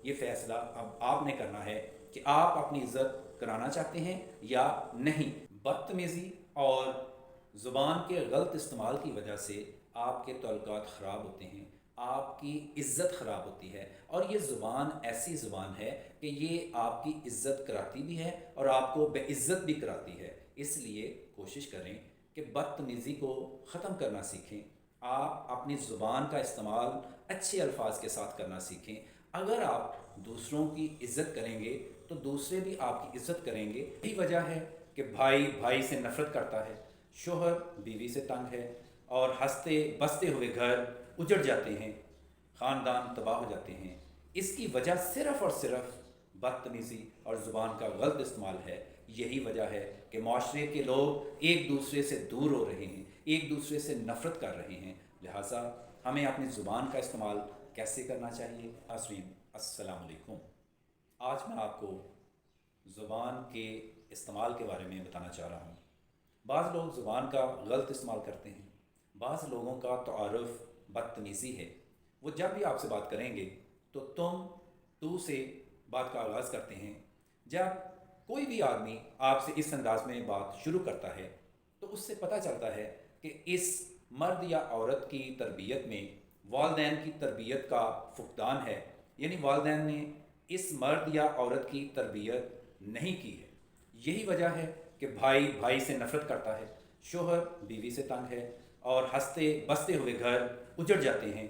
یہ فیصلہ اب آپ نے کرنا ہے کہ آپ اپنی عزت کرانا چاہتے ہیں یا نہیں۔ بدتمیزی اور زبان کے غلط استعمال کی وجہ سے آپ کے تعلقات خراب ہوتے ہیں، آپ کی عزت خراب ہوتی ہے، اور یہ زبان ایسی زبان ہے کہ یہ آپ کی عزت کراتی بھی ہے اور آپ کو بے عزت بھی کراتی ہے۔ اس لیے کوشش کریں کہ بدتمیزی کو ختم کرنا سیکھیں، آپ اپنی زبان کا استعمال اچھے الفاظ کے ساتھ کرنا سیکھیں۔ اگر آپ دوسروں کی عزت کریں گے تو دوسرے بھی آپ کی عزت کریں گے۔ یہی وجہ ہے کہ بھائی بھائی سے نفرت کرتا ہے، شوہر بیوی سے تنگ ہے، اور ہنستے بستے ہوئے گھر اجڑ جاتے ہیں، خاندان تباہ ہو جاتے ہیں۔ اس کی وجہ صرف اور صرف بدتمیزی اور زبان کا غلط استعمال ہے۔ یہی وجہ ہے کہ معاشرے کے لوگ ایک دوسرے سے دور ہو رہے ہیں، ایک دوسرے سے نفرت کر رہے ہیں۔ لہٰذا ہمیں اپنی زبان کا استعمال کیسے کرنا چاہیے؟ ناظرین السلام علیکم۔ آج میں آپ کو زبان کے استعمال کے بارے میں بتانا چاہ رہا ہوں۔ بعض لوگ زبان کا غلط استعمال کرتے ہیں۔ بعض لوگوں کا تعارف بدتمیزی ہے۔ وہ جب بھی آپ سے بات کریں گے تو تم تو سے بات کا آغاز کرتے ہیں۔ جب کوئی بھی آدمی آپ سے اس انداز میں بات شروع کرتا ہے تو اس سے پتہ چلتا ہے کہ اس مرد یا عورت کی تربیت میں والدین کی تربیت کا فقدان ہے، یعنی والدین نے اس مرد یا عورت کی تربیت نہیں کی ہے۔ یہی وجہ ہے کہ بھائی بھائی سے نفرت کرتا ہے، شوہر بیوی سے تنگ ہے، اور ہنستے بستے ہوئے گھر اجڑ جاتے ہیں،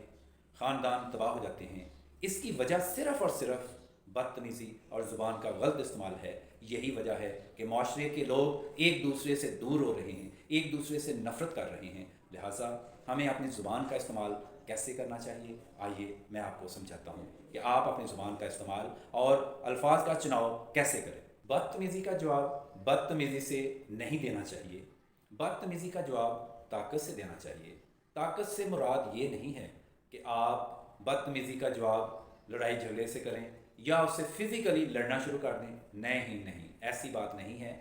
خاندان تباہ ہو جاتے ہیں۔ اس کی وجہ صرف اور صرف بدتمیزی اور زبان کا غلط استعمال ہے۔ یہی وجہ ہے کہ معاشرے کے لوگ ایک دوسرے سے دور ہو رہے ہیں، ایک دوسرے سے نفرت کر رہے ہیں۔ لہٰذا ہمیں اپنی زبان کا استعمال کیسے کرنا چاہیے؟ آئیے میں آپ کو سمجھاتا ہوں کہ آپ اپنی زبان کا استعمال اور الفاظ کا چناؤ کیسے کریں۔ بدتمیزی کا جواب بدتمیزی سے نہیں دینا چاہیے، بدتمیزی کا جواب طاقت سے دینا چاہیے۔ طاقت سے مراد یہ نہیں ہے کہ آپ بدتمیزی کا جواب لڑائی جھگڑے سے کریں یا اس سے فزیکلی لڑنا شروع کر دیں۔ نہیں، ایسی بات نہیں ہے۔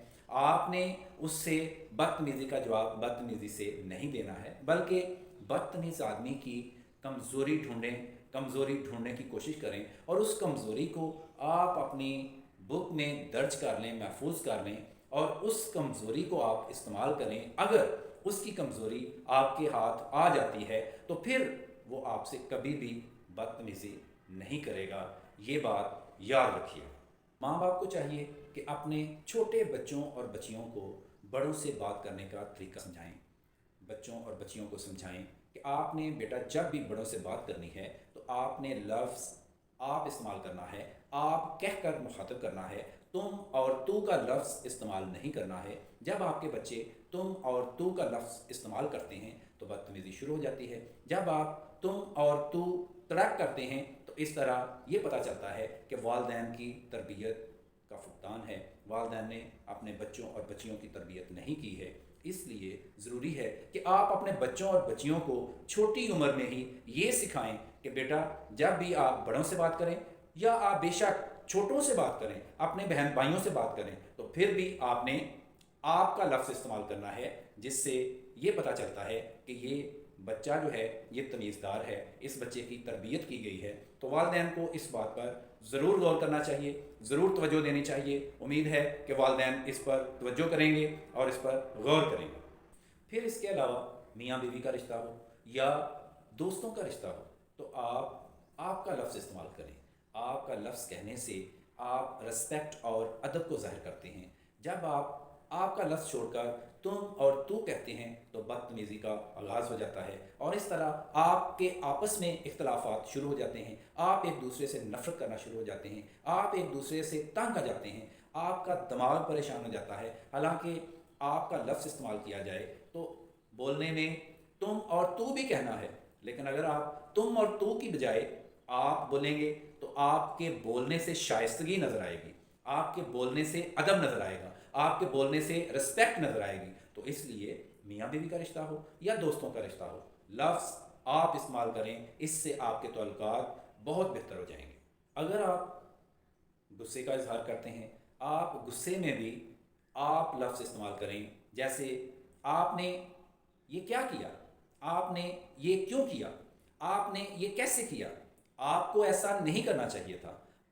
آپ نے اس سے بدتمیزی کا جواب بدتمیزی سے نہیں دینا ہے، بلکہ بدتمیز آدمی کی کمزوری ڈھونڈیں، کمزوری ڈھونڈنے کی کوشش کریں، اور اس کمزوری کو آپ اپنی بک میں درج کر لیں، محفوظ کر لیں، اور اس کمزوری کو آپ استعمال کریں۔ اگر اس کی کمزوری آپ کے ہاتھ آ جاتی ہے تو پھر وہ آپ سے کبھی بھی بدتمیزی نہیں کرے گا۔ یہ بات یاد رکھیے۔ ماں باپ کو چاہیے کہ اپنے چھوٹے بچوں اور بچیوں کو بڑوں سے بات کرنے کا طریقہ سمجھائیں۔ بچوں اور بچیوں کو سمجھائیں کہ آپ نے بیٹا جب بھی بڑوں سے بات کرنی ہے تو آپ نے لفظ آپ استعمال کرنا ہے، آپ کہہ کر مخاطب کرنا ہے، تم اور تو کا لفظ استعمال نہیں کرنا ہے۔ جب آپ کے بچے تم اور تو کا لفظ استعمال کرتے ہیں تو بدتمیزی شروع ہو جاتی ہے۔ جب آپ تم اور تو تڑک کرتے ہیں تو اس طرح یہ پتہ چلتا ہے کہ والدین کی تربیت کا فقدان ہے، والدین نے اپنے بچوں اور بچیوں کی تربیت نہیں کی ہے۔ اس لیے ضروری ہے کہ آپ اپنے بچوں اور بچیوں کو چھوٹی عمر میں ہی یہ سکھائیں کہ بیٹا جب بھی آپ بڑوں سے بات کریں یا آپ بے شک چھوٹوں سے بات کریں، اپنے بہن بھائیوں سے بات کریں، تو پھر بھی آپ نے آپ کا لفظ استعمال کرنا ہے، جس سے یہ پتہ چلتا ہے کہ یہ بچہ جو ہے یہ تمیزدار ہے، اس بچے کی تربیت کی گئی ہے۔ تو والدین کو اس بات پر ضرور غور کرنا چاہیے، ضرور توجہ دینی چاہیے۔ امید ہے کہ والدین اس پر توجہ کریں گے اور اس پر غور کریں گے۔ پھر اس کے علاوہ میاں بیوی کا رشتہ ہو یا دوستوں کا رشتہ ہو تو آپ کا لفظ استعمال کریں۔ آپ کا لفظ کہنے سے آپ رسپیکٹ اور ادب کو ظاہر کرتے ہیں۔ جب آپ کا لفظ چھوڑ کر تم اور تو کہتے ہیں تو بدتمیزی کا آغاز ہو جاتا ہے، اور اس طرح آپ کے آپس میں اختلافات شروع ہو جاتے ہیں، آپ ایک دوسرے سے نفرت کرنا شروع ہو جاتے ہیں، آپ ایک دوسرے سے تنگ آ جاتے ہیں، آپ کا دماغ پریشان ہو جاتا ہے۔ حالانکہ آپ کا لفظ استعمال کیا جائے تو بولنے میں تم اور تو بھی کہنا ہے، لیکن اگر آپ تم اور تو کی بجائے آپ بولیں گے تو آپ کے بولنے سے شائستگی نظر آئے گی، آپ کے بولنے سے ادب نظر آئے گا، آپ کے بولنے سے رسپیکٹ نظر آئے گی۔ تو اس لیے میاں بیوی کا رشتہ ہو یا دوستوں کا رشتہ ہو، لفظ آپ استعمال کریں، اس سے آپ کے تعلقات بہت بہتر ہو جائیں گے۔ اگر آپ غصے کا اظہار کرتے ہیں، آپ غصے میں بھی آپ لفظ استعمال کریں، جیسے آپ نے یہ کیا کیا، آپ نے یہ کیوں کیا، آپ نے یہ کیسے کیا، آپ کو ایسا نہیں کرنا چاہیے تھا،